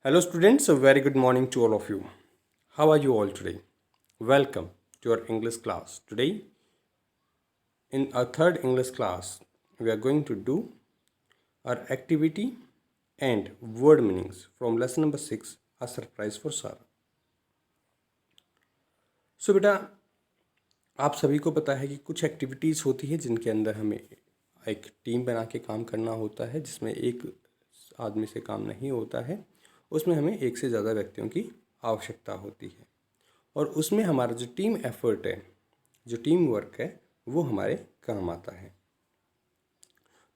Hello students, a very good morning to all of you. How are you all today? Welcome to your English class. Today in our third English class, we are going to do our activity and word meanings from lesson number 6, A Surprise for Sarah. So बेटा आप सभी को पता है कि कुछ activities होती है जिनके अंदर हमें एक टीम बना के काम करना होता है, जिसमें एक आदमी से काम नहीं होता है। उसमें हमें एक से ज़्यादा व्यक्तियों की आवश्यकता होती है और उसमें हमारा जो टीम एफर्ट है, जो टीम वर्क है, वो हमारे काम आता है।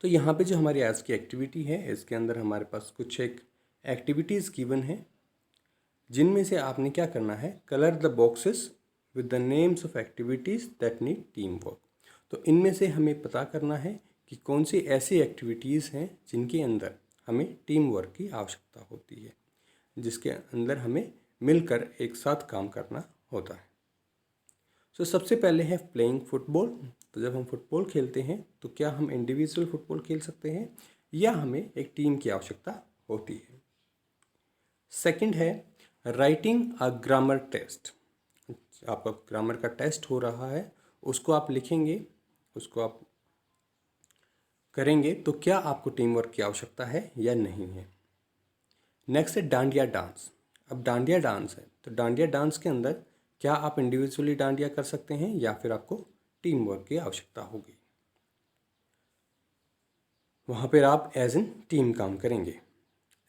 तो यहाँ पे जो हमारी आज की एक्टिविटी है, इसके अंदर हमारे पास कुछ एक एक्टिविटीज़ गिवन है, जिनमें से आपने क्या करना है, colour the boxes with the names of activities that need team work. तो इनमें से हमें पता करना है कि कौन सी ऐसी एक्टिविटीज़ हैं जिनके अंदर हमें टीम वर्क की आवश्यकता होती है, जिसके अंदर हमें मिलकर एक साथ काम करना होता है। सो सबसे पहले है प्लेइंग फुटबॉल। तो जब हम फुटबॉल खेलते हैं तो क्या हम इंडिविजुअल फुटबॉल खेल सकते हैं या हमें एक टीम की आवश्यकता होती है। सेकंड है राइटिंग अ ग्रामर टेस्ट। आपका ग्रामर का टेस्ट हो रहा है, उसको आप लिखेंगे, उसको आप करेंगे, तो क्या आपको टीम वर्क की आवश्यकता है या नहीं है। नेक्स्ट है डांडिया डांस। अब डांडिया डांस है, तो डांडिया डांस के अंदर क्या आप इंडिविजुअली डांडिया कर सकते हैं या फिर आपको टीम वर्क की आवश्यकता होगी। वहाँ पर आप एज एन टीम काम करेंगे।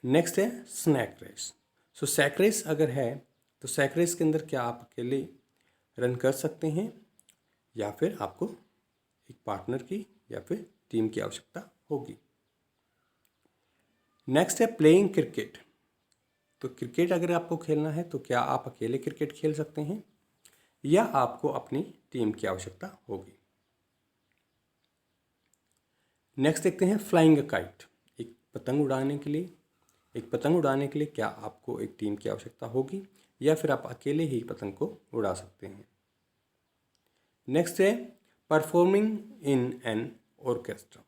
नेक्स्ट है स्नैक रेस। सो सैक रेस अगर है तो सैक रेस के अंदर क्या आप अकेले रन कर सकते हैं या फिर आपको एक पार्टनर की या फिर टीम की आवश्यकता होगी। नेक्स्ट है प्लेइंग क्रिकेट। तो क्रिकेट अगर आपको खेलना है तो क्या आप अकेले क्रिकेट खेल सकते हैं या आपको अपनी टीम की आवश्यकता होगी। नेक्स्ट देखते हैं फ्लाइंग अ काइट। एक पतंग उड़ाने के लिए क्या आपको एक टीम की आवश्यकता होगी या फिर आप अकेले ही पतंग को उड़ा सकते हैं। नेक्स्ट है परफॉर्मिंग इन एन ऑर्केस्ट्रा।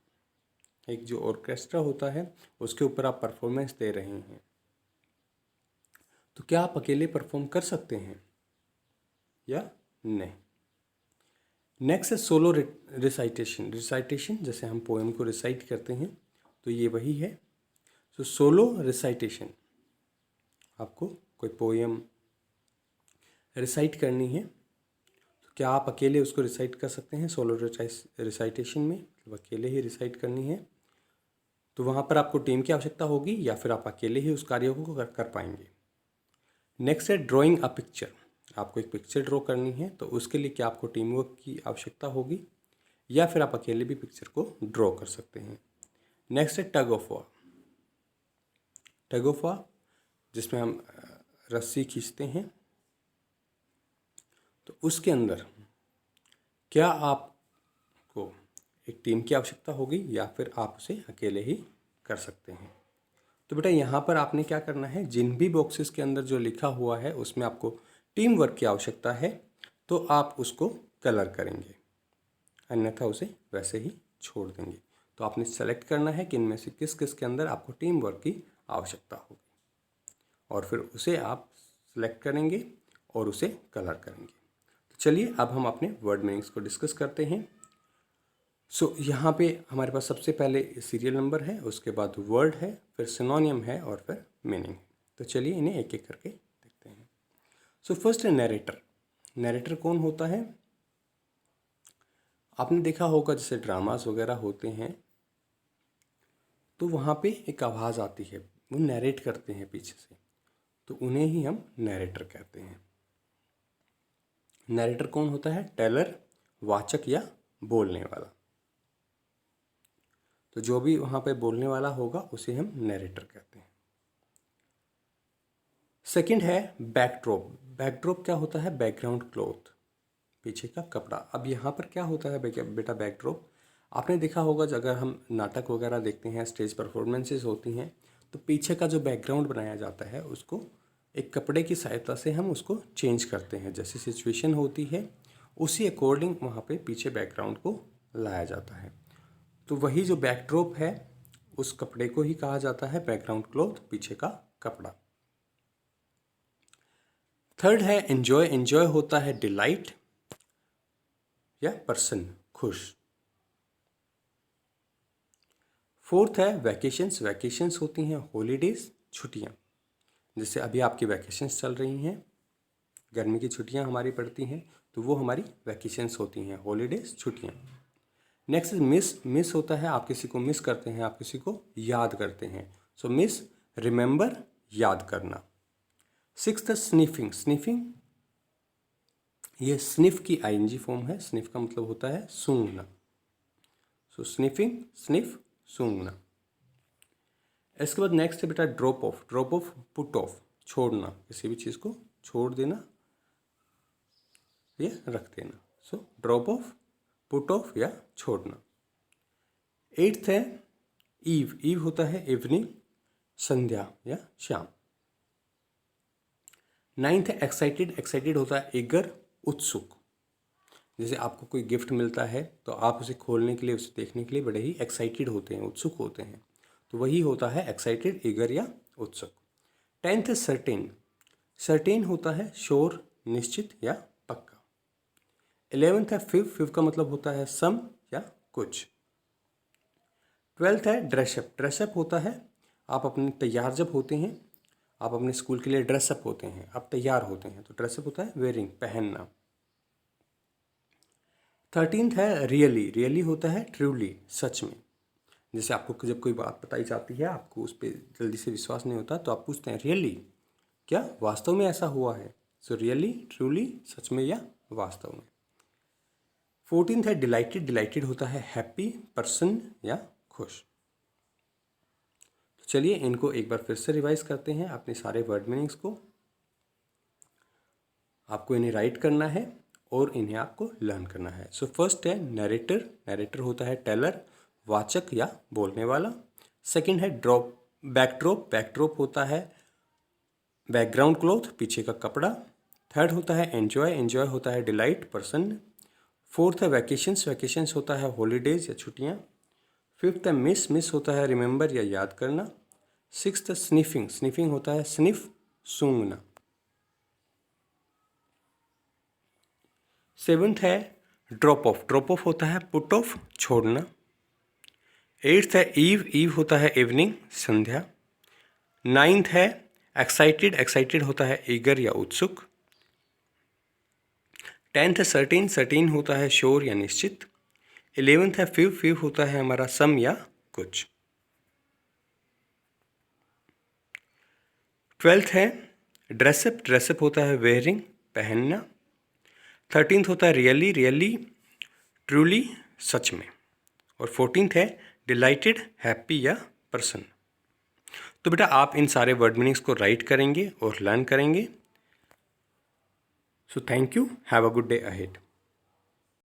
एक जो ऑर्केस्ट्रा होता है उसके ऊपर आप परफॉर्मेंस दे रहे हैं, तो क्या आप अकेले परफॉर्म कर सकते हैं या नहीं। नेक्स्ट है सोलो रिसाइटेशन। रिसाइटेशन जैसे हम पोएम को रिसाइट करते हैं, तो ये वही है। तो सोलो रिसाइटेशन, आपको कोई पोएम रिसाइट करनी है तो क्या आप अकेले उसको रिसाइट कर सकते हैं। सोलो रिसाइटेशन में मतलब अकेले ही रिसाइट करनी है, तो वहाँ पर आपको टीम की आवश्यकता होगी या फिर आप अकेले ही उस कार्य को कर पाएंगे। नेक्स्ट है ड्राइंग अ पिक्चर। आपको एक पिक्चर ड्रॉ करनी है, तो उसके लिए क्या आपको टीम वर्क की आवश्यकता होगी या फिर आप अकेले भी पिक्चर को ड्रॉ कर सकते हैं। नेक्स्ट है tug of war. Tug of war जिसमें हम रस्सी खींचते हैं, तो उसके अंदर क्या आपको एक टीम की आवश्यकता होगी या फिर आप उसे अकेले ही कर सकते हैं। तो बेटा यहाँ पर आपने क्या करना है, जिन भी बॉक्सेस के अंदर जो लिखा हुआ है उसमें आपको टीम वर्क की आवश्यकता है तो आप उसको कलर करेंगे, अन्यथा उसे वैसे ही छोड़ देंगे। तो आपने सेलेक्ट करना है कि इनमें से किस किस के अंदर आपको टीम वर्क की आवश्यकता होगी और फिर उसे आप सेलेक्ट करेंगे और उसे कलर करेंगे। तो चलिए अब हम अपने वर्ड मीनिंग्स को डिस्कस करते हैं। सो यहाँ पे हमारे पास सबसे पहले सीरियल नंबर है, उसके बाद वर्ड है, फिर सिनोनियम है और फिर मीनिंग है। तो चलिए इन्हें एक एक करके देखते हैं। सो फर्स्ट है नरेटर। नरेटर कौन होता है, आपने देखा होगा जैसे ड्रामास वगैरह होते हैं तो वहाँ पे एक आवाज़ आती है, वो नरेट करते हैं पीछे से, तो उन्हें ही हम नरेटर कहते हैं। नरेटर कौन होता है, टेलर, वाचक या बोलने वाला। तो जो भी वहाँ पे बोलने वाला होगा उसे हम नरेटर कहते हैं। सेकंड है बैकड्रॉप। बैकड्रॉप क्या होता है, बैकग्राउंड क्लॉथ, पीछे का कपड़ा। अब यहाँ पर क्या होता है बेटा बैकड्रॉप, आपने देखा होगा जब अगर हम नाटक वगैरह देखते हैं, स्टेज परफॉर्मेंसेस होती हैं, तो पीछे का जो बैकग्राउंड बनाया जाता है उसको एक कपड़े की सहायता से हम उसको चेंज करते हैं। जैसी सिचुएशन होती है उसी अकॉर्डिंग वहाँ पे पीछे बैकग्राउंड को लाया जाता है। तो वही जो बैकड्रॉप है उस कपड़े को ही कहा जाता है बैकग्राउंड क्लॉथ, पीछे का कपड़ा। थर्ड है एंजॉय, एंजॉय होता है डिलाइट या पर्सन, खुश। फोर्थ है वैकेशंस, वैकेशंस होती हैं हॉलीडेज, छुट्टियाँ। जैसे अभी आपकी वैकेशंस चल रही हैं, गर्मी की छुट्टियाँ हमारी पड़ती हैं, तो वो हमारी वैकेशंस होती हैं, हॉलीडेज, छुट्टियाँ। नेक्स्ट मिस, मिस होता है आप किसी को मिस करते हैं, आप किसी को याद करते हैं, सो मिस, रिमेंबर, याद करना। सिक्स्थ स्निफिंग, स्निफिंग ये स्निफ की आईएनजी फॉर्म है, स्निफ का मतलब होता है सूंघना, सो स्निफिंग, स्निफ, सूंघना। इसके बाद नेक्स्ट है बेटा drop of, drop of put off, छोड़ना, किसी भी चीज़ को छोड़ देना या रख देना, so drop of, put off या छोड़ना। एट्थ है ईव, ईव होता है इवनिंग, संध्या या शाम। नाइन्थ है एक्साइटेड, एक्साइटेड होता है eager, उत्सुक। जैसे आपको कोई गिफ्ट मिलता है तो आप उसे खोलने के लिए, उसे देखने के लिए बड़े ही एक्साइटेड होते हैं, उत्सुक होते हैं, तो वही होता है एक्साइटेड, eager या उत्सुक। टेंथ है सर्टेन, सर्टेन होता है श्योर, निश्चित या पक्का। 11th है फिव, फिव का मतलब होता है सम या कुछ। 12th है ड्रेसअप, ड्रेसअप होता है आप अपने तैयार जब होते हैं, आप अपने स्कूल के लिए ड्रेसअप होते हैं, आप तैयार होते हैं, तो ड्रेसअप होता है वेयरिंग, पहनना। 13th है रियली, रियली होता है ट्रूली, सच में। जैसे आपको जब कोई बात बताई जाती है, आपको उस पर जल्दी से विश्वास नहीं होता, तो आप पूछते हैं रियली, क्या वास्तव में ऐसा हुआ है, सो रियली, ट्रूली, सच में या वास्तव में। 14th है डिलाइटेड, डिलाइटेड होता है हैप्पी, प्रसन्न या खुश। तो चलिए इनको एक बार फिर से रिवाइज करते हैं, अपने सारे वर्ड मीनिंग्स को। आपको इन्हें राइट करना है और इन्हें आपको लर्न करना है। सो फर्स्ट है नरेटर, नरेटर होता है टेलर, वाचक या बोलने वाला। सेकंड है ड्रॉप, बैकड्रॉप, बैकड्रॉप होता है बैकग्राउंड क्लॉथ, पीछे का कपड़ा। थर्ड होता है एंजॉय, एंजॉय होता है डिलाइट, प्रसन्न। फोर्थ है वैकेशंस, वैकेशंस होता है हॉलीडेज या छुट्टियाँ। फिफ्थ है मिस, मिस होता है रिमेंबर या याद करना। सिक्स्थ है स्निफिंग, स्निफिंग होता है स्निफ, सूंघना। सेवन्थ है ड्रॉप ऑफ, ड्रॉप ऑफ होता है पुट ऑफ, छोड़ना। एट्थ है ईव, ईव होता है इवनिंग, संध्या। नाइन्थ है एक्साइटेड, एक्साइटेड होता है ईगर या उत्सुक। 10th है सर्टेन, सर्टेन होता है श्योर या निश्चित। 11th है फिव, फिव होता है हमारा सम या कुछ। 12th है ड्रेसअप, ड्रेसअप होता है वेयरिंग, पहनना। 13th होता है रियली, रियली, ट्रूली, सच में। और 14th है डिलाइटेड, हैप्पी या प्रसन्न। तो बेटा आप इन सारे वर्ड मीनिंग्स को राइट करेंगे और लर्न करेंगे। So thank you, have a good day ahead.